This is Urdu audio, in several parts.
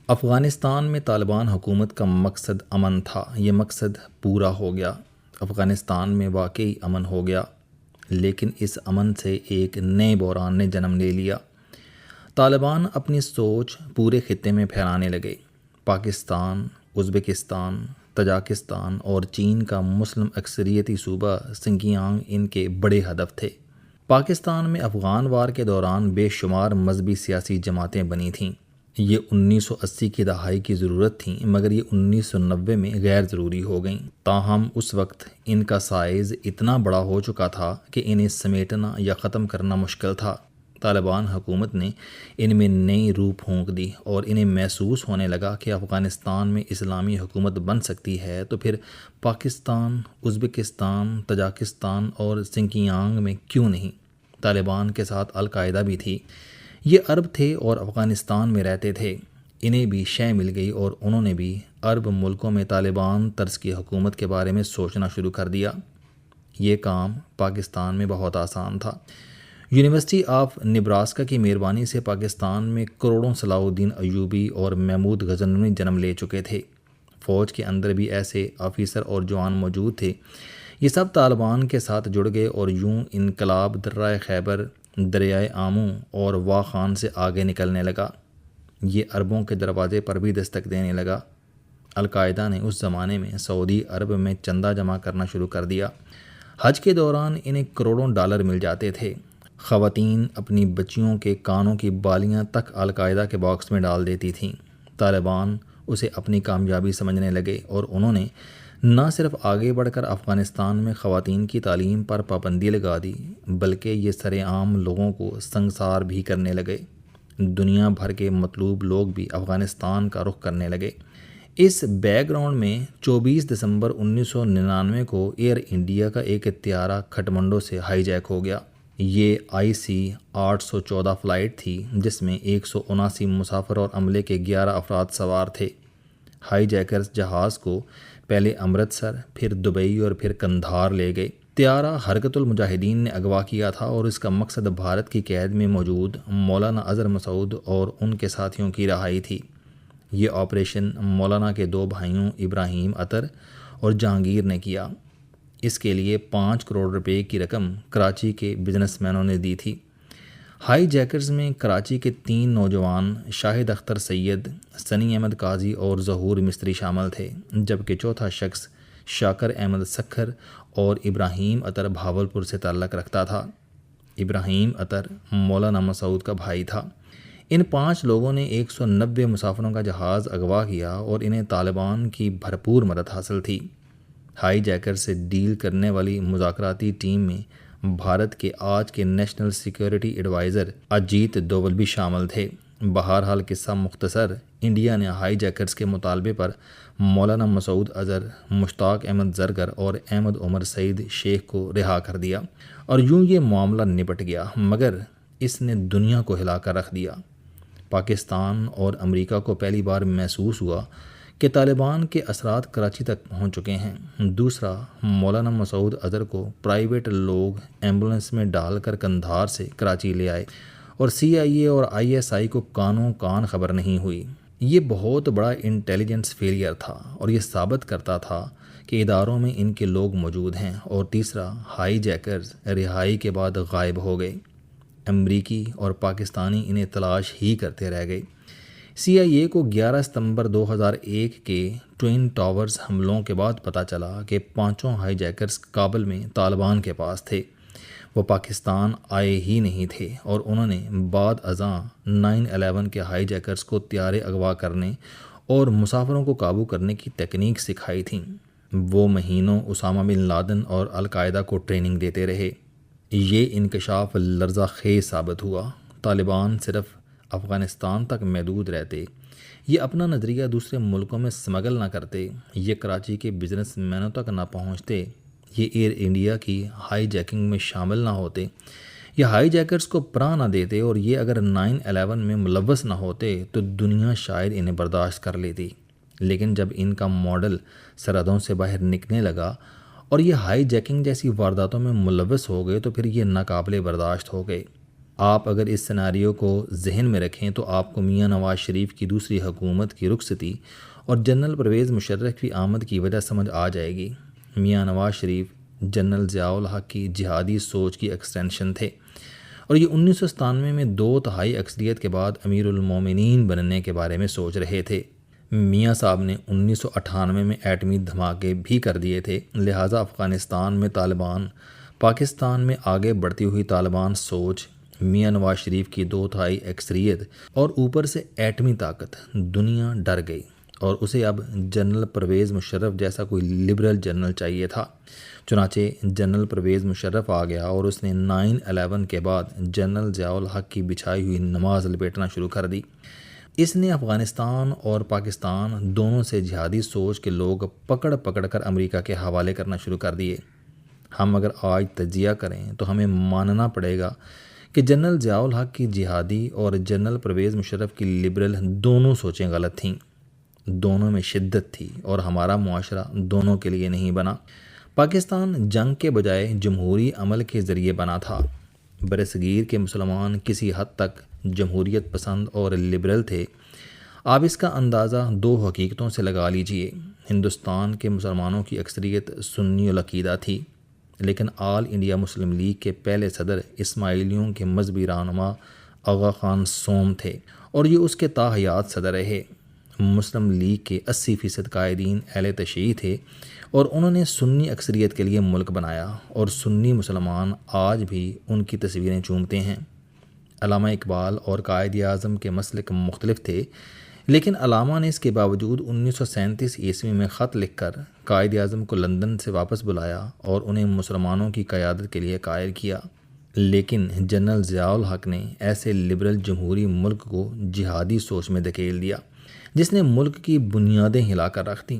افغانستان میں طالبان حکومت کا مقصد امن تھا، یہ مقصد پورا ہو گیا۔ افغانستان میں واقعی امن ہو گیا، لیکن اس امن سے ایک نئے بحران نے جنم لے لیا۔ طالبان اپنی سوچ پورے خطے میں پھیلانے لگے۔ پاکستان، ازبکستان، تاجکستان اور چین کا مسلم اکثریتی صوبہ سنکیانگ ان کے بڑے ہدف تھے۔ پاکستان میں افغان وار کے دوران بے شمار مذہبی سیاسی جماعتیں بنی تھیں۔ یہ 1980 کی دہائی کی ضرورت تھیں، مگر یہ 1990 میں غیر ضروری ہو گئیں۔ تاہم اس وقت ان کا سائز اتنا بڑا ہو چکا تھا کہ انہیں سمیٹنا یا ختم کرنا مشکل تھا۔ طالبان حکومت نے ان میں نئی روح پھونک دی اور انہیں محسوس ہونے لگا کہ افغانستان میں اسلامی حکومت بن سکتی ہے تو پھر پاکستان، ازبکستان، تاجکستان اور سنکیانگ میں کیوں نہیں۔ طالبان کے ساتھ القاعدہ بھی تھی۔ یہ عرب تھے اور افغانستان میں رہتے تھے۔ انہیں بھی شے مل گئی اور انہوں نے بھی عرب ملکوں میں طالبان طرز کی حکومت کے بارے میں سوچنا شروع کر دیا۔ یہ کام پاکستان میں بہت آسان تھا۔ یونیورسٹی آف نبراسکا کی مہربانی سے پاکستان میں کروڑوں صلاح الدین ایوبی اور محمود غزنوی جنم لے چکے تھے۔ فوج کے اندر بھی ایسے آفیسر اور جوان موجود تھے۔ یہ سب طالبان کے ساتھ جڑ گئے اور یوں انقلاب درہ خیبر، دریائے آمو اور واخان سے آگے نکلنے لگا۔ یہ عربوں کے دروازے پر بھی دستک دینے لگا۔ القاعدہ نے اس زمانے میں سعودی عرب میں چندہ جمع کرنا شروع کر دیا۔ حج کے دوران انہیں کروڑوں ڈالر مل جاتے تھے۔ خواتین اپنی بچیوں کے کانوں کی بالیاں تک القاعدہ کے باکس میں ڈال دیتی تھیں۔ طالبان اسے اپنی کامیابی سمجھنے لگے اور انہوں نے نہ صرف آگے بڑھ کر افغانستان میں خواتین کی تعلیم پر پابندی لگا دی، بلکہ یہ سرِ عام لوگوں کو سنگسار بھی کرنے لگے۔ دنیا بھر کے مطلوب لوگ بھی افغانستان کا رخ کرنے لگے۔ اس بیک گراؤنڈ میں 24 دسمبر 1999 کو ایئر انڈیا کا ایک طیارہ کھٹمنڈو سے ہائی جیک ہو گیا۔ یہ IC 814 فلائٹ تھی جس میں 179 مسافر اور عملے کے 11 افراد سوار تھے۔ ہائی جیکرز جہاز کو پہلے امرتسر، پھر دبئی اور پھر قندھار لے گئے۔ طیارہ حرکت المجاہدین نے اغوا کیا تھا اور اس کا مقصد بھارت کی قید میں موجود مولانا اظہر مسعود اور ان کے ساتھیوں کی رہائی تھی۔ یہ آپریشن مولانا کے 2 بھائیوں ابراہیم اطہر اور جہانگیر نے کیا۔ اس کے لیے 5 کروڑ روپے کی رقم کراچی کے بزنس مینوں نے دی تھی۔ ہائی جیکرز میں کراچی کے 3 نوجوان شاہد اختر سید، سنی احمد قاضی اور ظہور مستری شامل تھے، جبکہ چوتھا شخص شاکر احمد سکھر اور ابراہیم اطہر بھاولپور سے تعلق رکھتا تھا۔ ابراہیم اطہر مولانا مسعود کا بھائی تھا۔ ان 5 لوگوں نے 190 مسافروں کا جہاز اغوا کیا اور انہیں طالبان کی بھرپور مدد حاصل تھی۔ ہائی جیکر سے ڈیل کرنے والی مذاکراتی ٹیم میں بھارت کے آج کے national security advisor Ajit Doval بھی شامل تھے۔ بہرحال قصہ مختصر، انڈیا نے ہائی جیکرز کے مطالبے پر مولانا مسعود اظہر، مشتاق احمد زرگر اور احمد عمر سعید شیخ کو رہا کر دیا اور یوں یہ معاملہ نپٹ گیا، مگر اس نے دنیا کو ہلا کر رکھ دیا۔ پاکستان اور امریکہ کو پہلی بار محسوس ہوا کہ طالبان کے اثرات کراچی تک پہنچ چکے ہیں۔ دوسرا، مولانا مسعود اظہر کو پرائیویٹ لوگ ایمبولنس میں ڈال کر قندھار سے کراچی لے آئے اور CIA اور ISI کو کانوں کان خبر نہیں ہوئی۔ یہ بہت بڑا انٹیلیجنس فیلئر تھا اور یہ ثابت کرتا تھا کہ اداروں میں ان کے لوگ موجود ہیں۔ اور تیسرا، ہائی جیکرز رہائی کے بعد غائب ہو گئے۔ امریکی اور پاکستانی انہیں تلاش ہی کرتے رہ گئے۔ CIA کو 11 ستمبر 2001 کے ٹوئن ٹاورز حملوں کے بعد پتہ چلا کہ 5 ہائی جیکرز کابل میں طالبان کے پاس تھے۔ وہ پاکستان آئے ہی نہیں تھے اور انہوں نے بعد ازاں 9/11 کے ہائی جیکرز کو طیارے اغوا کرنے اور مسافروں کو قابو کرنے کی تکنیک سکھائی تھیں۔ وہ مہینوں اسامہ بن لادن اور القاعدہ کو ٹریننگ دیتے رہے۔ یہ انکشاف لرزہ خیز ثابت ہوا۔ طالبان صرف افغانستان تک محدود رہتے، یہ اپنا نظریہ دوسرے ملکوں میں سمگل نہ کرتے، یہ کراچی کے بزنس مینوں تک نہ پہنچتے، یہ ایئر انڈیا کی ہائی جیکنگ میں شامل نہ ہوتے، یہ ہائی جیکرز کو پناہ نہ دیتے، اور یہ اگر 9/11 میں ملوث نہ ہوتے تو دنیا شاید انہیں برداشت کر لیتی۔ لیکن جب ان کا ماڈل سرحدوں سے باہر نکلنے لگا اور یہ ہائی جیکنگ جیسی وارداتوں میں ملوث ہو گئے تو پھر یہ ناقابل برداشت ہو گئے۔ آپ اگر اس سیناریو کو ذہن میں رکھیں تو آپ کو میاں نواز شریف کی دوسری حکومت کی رخصتی اور جنرل پرویز مشرف کی آمد کی وجہ سمجھ آ جائے گی۔ میاں نواز شریف جنرل ضیاء الحق کی جہادی سوچ کی ایکسٹینشن تھے، اور یہ 1997 میں 2/3 اکثریت کے بعد امیر المومنین بننے کے بارے میں سوچ رہے تھے۔ میاں صاحب نے 1998 میں ایٹمی دھماکے بھی کر دیے تھے، لہٰذا افغانستان میں طالبان، پاکستان میں آگے بڑھتی ہوئی طالبان سوچ، میاں نواز شریف کی 2/3 اکثریت اور اوپر سے ایٹمی طاقت، دنیا ڈر گئی اور اسے اب جنرل پرویز مشرف جیسا کوئی لبرل جنرل چاہیے تھا۔ چنانچہ جنرل پرویز مشرف آ گیا اور اس نے 9/11 کے بعد جنرل ضیاء الحق کی بچھائی ہوئی نماز لپیٹنا شروع کر دی۔ اس نے افغانستان اور پاکستان دونوں سے جہادی سوچ کے لوگ پکڑ کر امریکہ کے حوالے کرنا شروع کر دیے۔ ہم اگر آج تجزیہ کریں تو ہمیں ماننا پڑے گا کہ جنرل ضیاء الحق کی جہادی اور جنرل پرویز مشرف کی لبرل دونوں سوچیں غلط تھیں، دونوں میں شدت تھی اور ہمارا معاشرہ دونوں کے لیے نہیں بنا۔ پاکستان جنگ کے بجائے جمہوری عمل کے ذریعے بنا تھا۔ برصغیر کے مسلمان کسی حد تک جمہوریت پسند اور لبرل تھے۔ آپ اس کا اندازہ 2 حقیقتوں سے لگا لیجئے۔ ہندوستان کے مسلمانوں کی اکثریت سنی العقیدہ تھی، لیکن آل انڈیا مسلم لیگ کے پہلے صدر اسماعیلیوں کے مذہبی رہنما آغا خان سوم تھے اور یہ اس کے تا حیات صدر رہے۔ مسلم لیگ کے 80% قائدین اہل تشیع تھے اور انہوں نے سنی اکثریت کے لیے ملک بنایا، اور سنی مسلمان آج بھی ان کی تصویریں چومتے ہیں۔ علامہ اقبال اور قائد اعظم کے مسلک مختلف تھے، لیکن علامہ نے اس کے باوجود 1937 عیسوی میں خط لکھ کر قائد اعظم کو لندن سے واپس بلایا اور انہیں مسلمانوں کی قیادت کے لیے قائل کیا۔ لیکن جنرل ضیاء الحق نے ایسے لبرل جمہوری ملک کو جہادی سوچ میں دھکیل دیا جس نے ملک کی بنیادیں ہلا کر رکھ دیں۔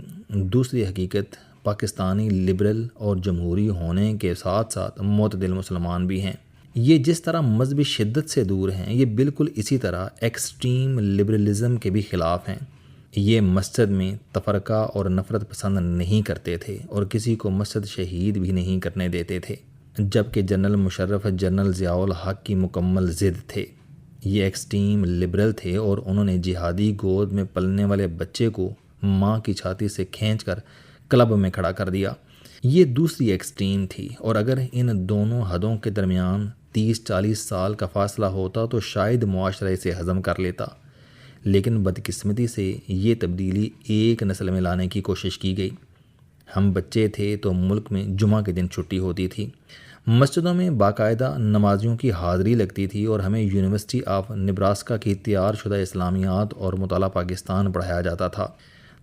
دوسری حقیقت، پاکستانی لبرل اور جمہوری ہونے کے ساتھ ساتھ معتدل مسلمان بھی ہیں۔ یہ جس طرح مذہبی شدت سے دور ہیں، یہ بالکل اسی طرح ایکسٹریم لبرلزم کے بھی خلاف ہیں۔ یہ مسجد میں تفرقہ اور نفرت پسند نہیں کرتے تھے اور کسی کو مسجد شہید بھی نہیں کرنے دیتے تھے، جبکہ جنرل مشرف جنرل ضیاء الحق کی مکمل ضد تھے۔ یہ ایکسٹریم لبرل تھے اور انہوں نے جہادی گود میں پلنے والے بچے کو ماں کی چھاتی سے کھینچ کر کلب میں کھڑا کر دیا۔ یہ دوسری ایکسٹریم تھی، اور اگر ان دونوں حدوں کے درمیان 30-40 سال کا فاصلہ ہوتا تو شاید معاشرہ اسے ہضم کر لیتا، لیکن بدقسمتی سے یہ تبدیلی ایک نسل میں لانے کی کوشش کی گئی۔ ہم بچے تھے تو ملک میں جمعہ کے دن چھٹی ہوتی تھی، مسجدوں میں باقاعدہ نمازیوں کی حاضری لگتی تھی اور ہمیں یونیورسٹی آف نبراسکا کی تیار شدہ اسلامیات اور مطالعہ پاکستان پڑھایا جاتا تھا۔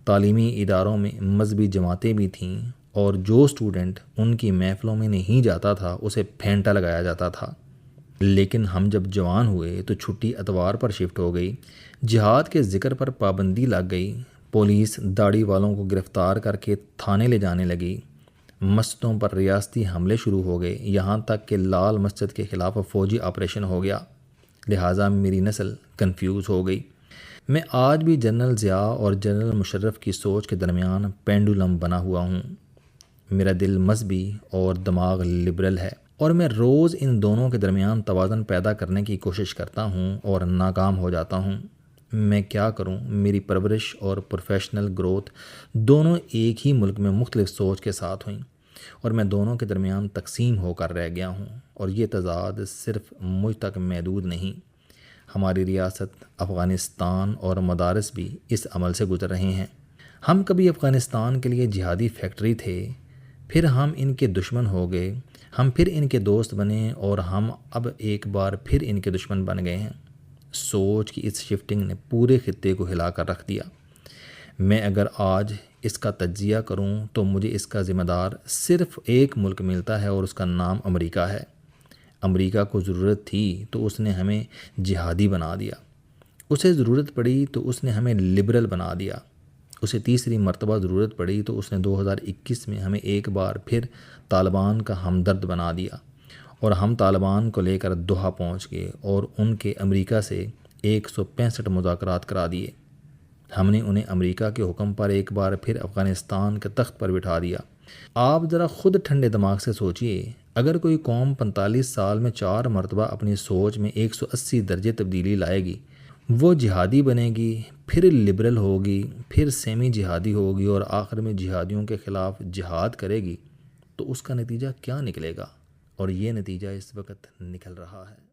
تعلیمی اداروں میں مذہبی جماعتیں بھی تھیں، اور جو اسٹوڈنٹ ان کی محفلوں میں نہیں جاتا تھا اسے پھینٹا لگایا جاتا تھا۔ لیکن ہم جب جوان ہوئے تو چھٹی اتوار پر شفٹ ہو گئی، جہاد کے ذکر پر پابندی لگ گئی، پولیس داڑھی والوں کو گرفتار کر کے تھانے لے جانے لگی، مسجدوں پر ریاستی حملے شروع ہو گئے، یہاں تک کہ لال مسجد کے خلاف فوجی آپریشن ہو گیا۔ لہٰذا میری نسل کنفیوز ہو گئی۔ میں آج بھی جنرل ضیاء اور جنرل مشرف کی سوچ کے درمیان پینڈولم بنا ہوا ہوں۔ میرا دل مذہبی اور دماغ لبرل ہے، اور میں روز ان دونوں کے درمیان توازن پیدا کرنے کی کوشش کرتا ہوں اور ناکام ہو جاتا ہوں۔ میں کیا کروں؟ میری پرورش اور پروفیشنل گروتھ دونوں ایک ہی ملک میں مختلف سوچ کے ساتھ ہوئیں، اور میں دونوں کے درمیان تقسیم ہو کر رہ گیا ہوں، اور یہ تضاد صرف مجھ تک محدود نہیں۔ ہماری ریاست افغانستان اور مدارس بھی اس عمل سے گزر رہے ہیں۔ ہم کبھی افغانستان کے لیے جہادی فیکٹری تھے، پھر ہم ان کے دشمن ہو گئے، ہم پھر ان کے دوست بنے، اور ہم اب ایک بار پھر ان کے دشمن بن گئے ہیں۔ سوچ کی اس شفٹنگ نے پورے خطے کو ہلا کر رکھ دیا۔ میں اگر آج اس کا تجزیہ کروں تو مجھے اس کا ذمہ دار صرف ایک ملک ملتا ہے، اور اس کا نام امریکہ ہے۔ امریکہ کو ضرورت تھی تو اس نے ہمیں جہادی بنا دیا، اسے ضرورت پڑی تو اس نے ہمیں لبرل بنا دیا، اسے تیسری مرتبہ ضرورت پڑی تو اس نے 2021 میں ہمیں ایک بار پھر طالبان کا ہمدرد بنا دیا، اور ہم طالبان کو لے کر دوحہ پہنچ گئے اور ان کے امریکہ سے 165 مذاکرات کرا دیے۔ ہم نے انہیں امریکہ کے حکم پر ایک بار پھر افغانستان کے تخت پر بٹھا دیا۔ آپ ذرا خود ٹھنڈے دماغ سے سوچئے، اگر کوئی قوم 45 سال میں 4 مرتبہ اپنی سوچ میں 180 درجے تبدیلی لائے گی، وہ جہادی بنے گی، پھر لبرل ہوگی، پھر سیمی جہادی ہوگی اور آخر میں جہادیوں کے خلاف جہاد کرے گی، تو اس کا نتیجہ کیا نکلے گا؟ اور یہ نتیجہ اس وقت نکل رہا ہے۔